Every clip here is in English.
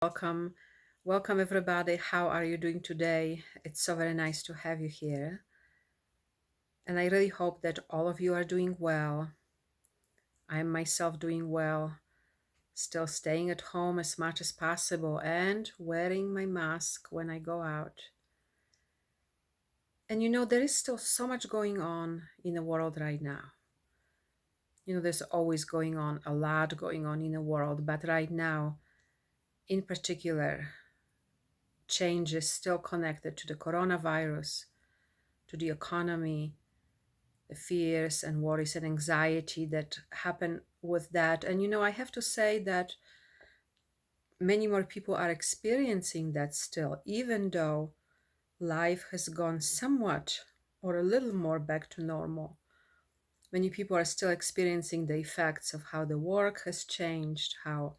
Welcome. Welcome, everybody. How are you doing today? It's so very nice to have you here. And I really hope that all of you are doing well. I am myself doing well, still staying at home as much as possible and wearing my mask when I go out. And there is still so much going on in the world right now. There's always going on, a lot going on in the world, but right now, in particular, changes still connected to the coronavirus, to the economy, the fears and worries and anxiety that happen with that. And I have to say that many more people are experiencing that still, even though life has gone somewhat or a little more back to normal. Many people are still experiencing the effects of how the work has changed, how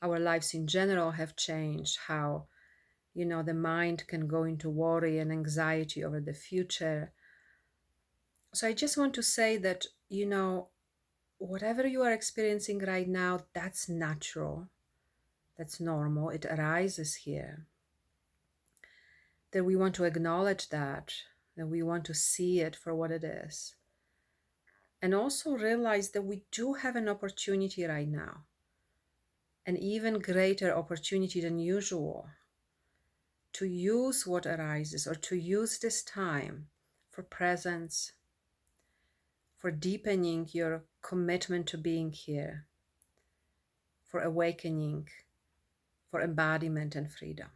our lives in general have changed, how the mind can go into worry and anxiety over the future. So I just want to say that, whatever you are experiencing right now, that's natural, that's normal, it arises here. That we want to acknowledge that we want to see it for what it is. And also realize that we do have an opportunity right now, an even greater opportunity than usual, to use what arises or to use this time for presence, for deepening your commitment to being here, for awakening, for embodiment and freedom.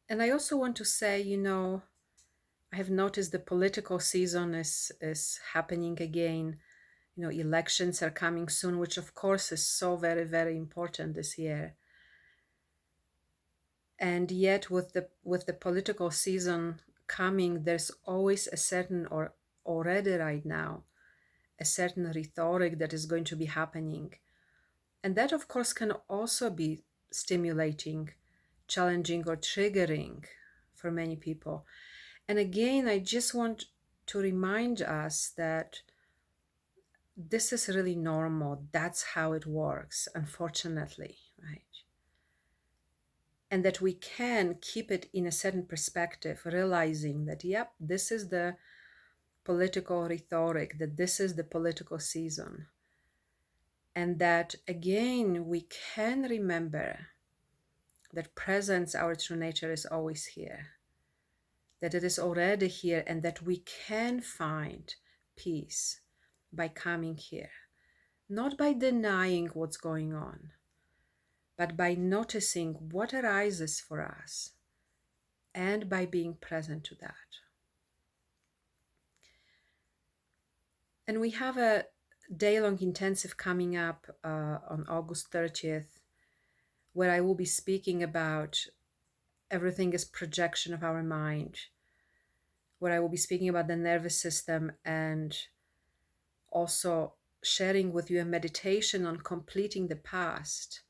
And I also want to say, I have noticed the political season is happening again. Elections are coming soon, which of course is so very, very important this year. And yet with the political season coming, there's always a certain, or already right now, a certain rhetoric that is going to be happening. And that of course can also be stimulating, challenging, or triggering for many people. And again, I just want to remind us that this is really normal. That's how it works, unfortunately, right? And that we can keep it in a certain perspective, realizing that, yep, this is the political rhetoric, that this is the political season. And that, again, we can remember that presence, our true nature, is always here, that it is already here, and that we can find peace by coming here, not by denying what's going on, but by noticing what arises for us and by being present to that. And we have a day-long intensive coming up on August 30th, where I will be speaking about everything is projection of our mind, where I will be speaking about the nervous system and also sharing with you a meditation on completing the past,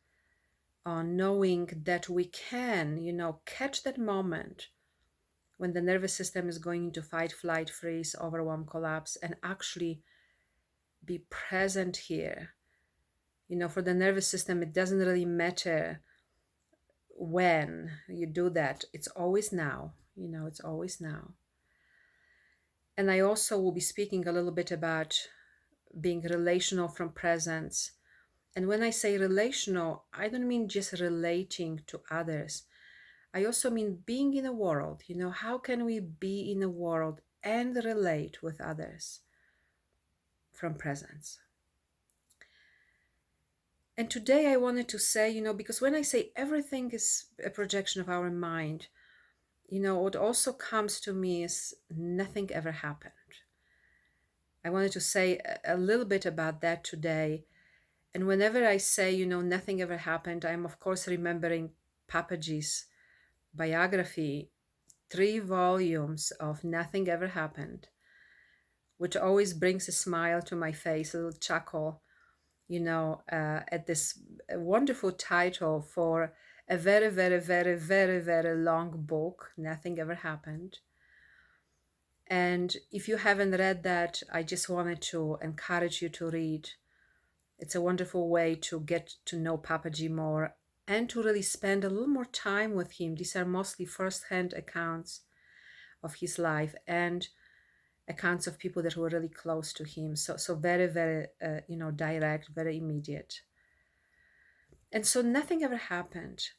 on knowing that we can, catch that moment when the nervous system is going into fight, flight, freeze, overwhelm, collapse, and actually be present here. For the nervous system, it doesn't really matter when you do that. It's always now, it's always now. And I also will be speaking a little bit about being relational from presence. And when I say relational, I don't mean just relating to others. I also mean being in a world. How can we be in a world and relate with others from presence? And today I wanted to say, because when I say everything is a projection of our mind, what also comes to me is nothing ever happened. I wanted to say a little bit about that today. And whenever I say, nothing ever happened, I'm of course remembering Papaji's biography, 3 volumes of Nothing Ever Happened, which always brings a smile to my face, a little chuckle, at this wonderful title for a very, very, very, very, very long book, Nothing Ever Happened. And if you haven't read that, I just wanted to encourage you to read. It's a wonderful way to get to know Papaji more and to really spend a little more time with him. These are mostly first-hand accounts of his life and accounts of people that were really close to him. So very, very, direct, very immediate. And so nothing ever happened.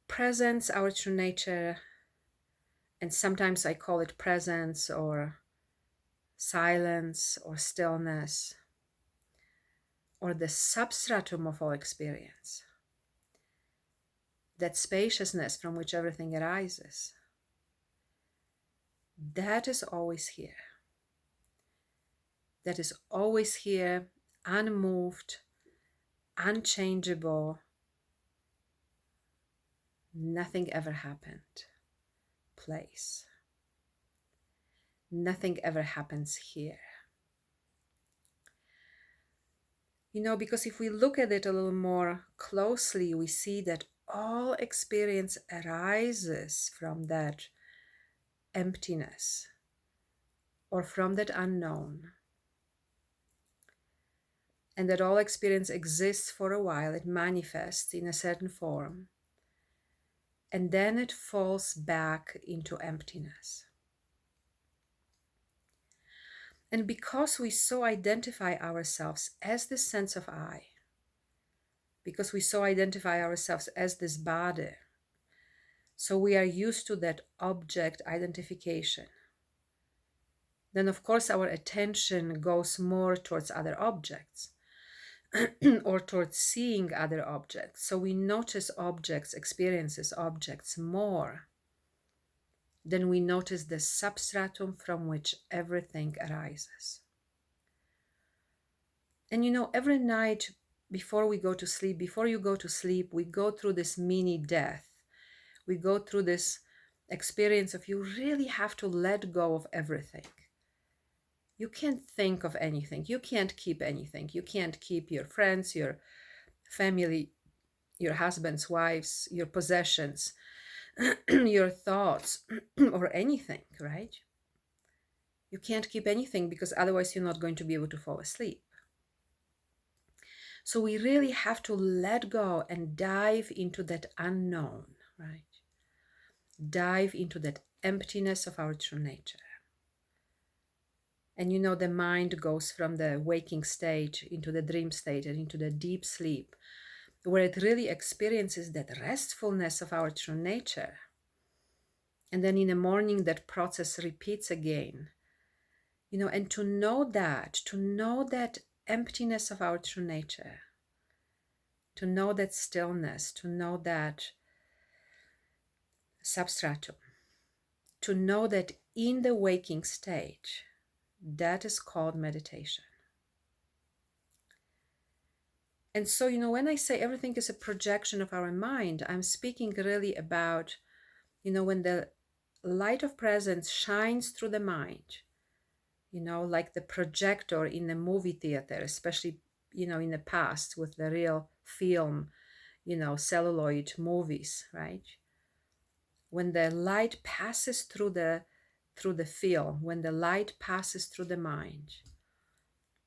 Presence, our true nature, and sometimes I call it presence or silence or stillness, or the substratum of all experience, that spaciousness from which everything arises, that is always here. That is always here, unmoved, unchangeable. Nothing ever happened. Place. Nothing ever happens here. Because if we look at it a little more closely, we see that all experience arises from that emptiness or from that unknown. And that all experience exists for a while, it manifests in a certain form, and then it falls back into emptiness. And because we so identify ourselves as this sense of I, because we so identify ourselves as this body, so we are used to that object identification, then of course our attention goes more towards other objects or towards seeing other objects. So we notice objects, experiences objects more than we notice the substratum from which everything arises. And every night before we go to sleep, before you go to sleep, we go through this mini death. We go through this experience of you really have to let go of everything. You can't think of anything. You can't keep anything. You can't keep your friends, your family, your husbands, wives, your possessions, your thoughts, or anything, right? You can't keep anything because otherwise you're not going to be able to fall asleep. So we really have to let go and dive into that unknown, right? Dive into that emptiness of our true nature. And the mind goes from the waking stage into the dream state and into the deep sleep, where it really experiences that restfulness of our true nature. And then in the morning, that process repeats again. And to know that emptiness of our true nature, to know that stillness, to know that substratum, to know that in the waking stage, that is called meditation. And so, when I say everything is a projection of our mind, I'm speaking really about, when the light of presence shines through the mind, like the projector in the movie theater, especially, in the past with the real film, celluloid movies, right? When the light passes through the film, when the light passes through the mind,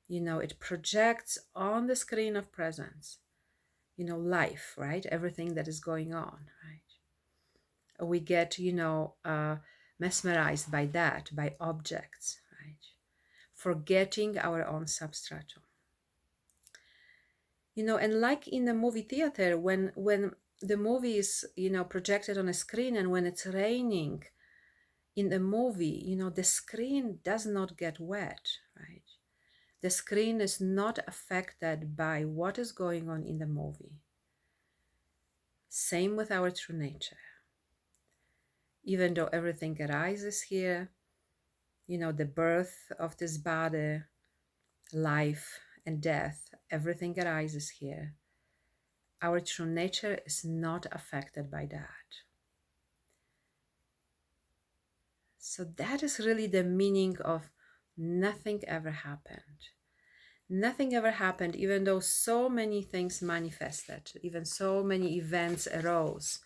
it projects on the screen of presence, life, right? Everything that is going on, right? We get, mesmerized by that, by objects, right? Forgetting our own substratum. And like in the movie theater, when the movie is, projected on a screen, and when it's raining in the movie, the screen does not get wet, right? The screen is not affected by what is going on in the movie. Same with our true nature. Even though everything arises here, the birth of this body, life and death, everything arises here. Our true nature is not affected by that. So that is really the meaning of nothing ever happened. Nothing ever happened, even though so many things manifested, even so many events arose,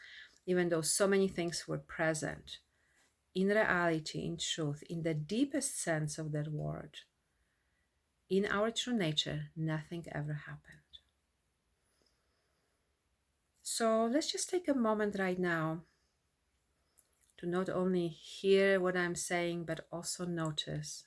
even though so many things were present. In reality, in truth, in the deepest sense of that word, in our true nature, nothing ever happened. So let's just take a moment right now to not only hear what I'm saying, but also notice.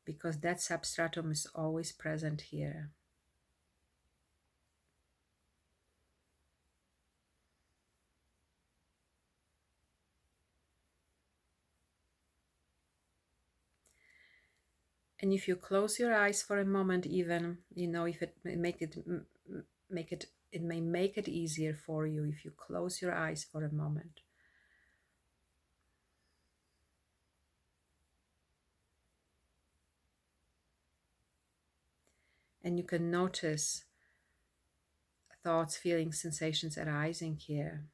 Because that substratum is always present here. And if you close your eyes for a moment, even, if it may it may make it easier for you if you close your eyes for a moment. And you can notice thoughts, feelings, sensations arising here.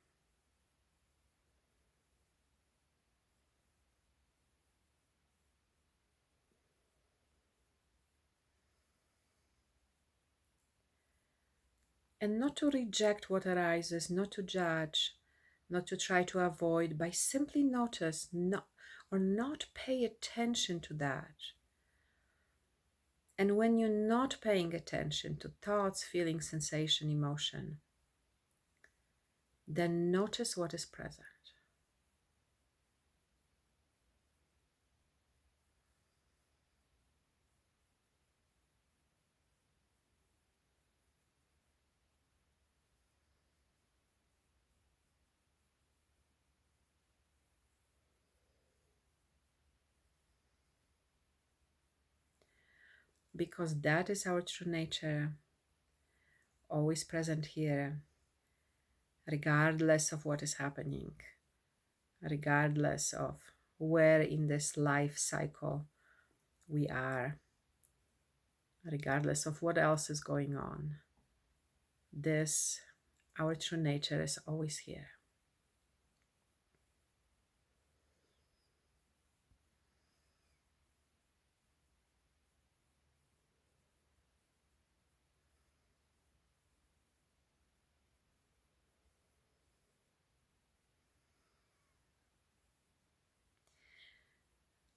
And not to reject what arises, not to judge, not to try to avoid, by simply notice, or not pay attention to that. And when you're not paying attention to thoughts, feelings, sensation, emotion, then notice what is present. Because that is our true nature, always present here, regardless of what is happening, regardless of where in this life cycle we are, regardless of what else is going on. This, our true nature, is always here.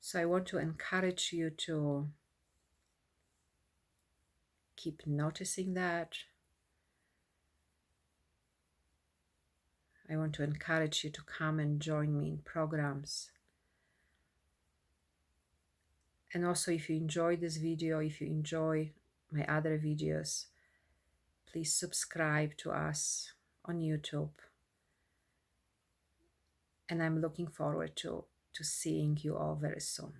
So I want to encourage you to keep noticing that. I want to encourage you to come and join me in programs. And also, if you enjoy this video, if you enjoy my other videos, please subscribe to us on YouTube. And I'm looking forward to seeing you all very soon.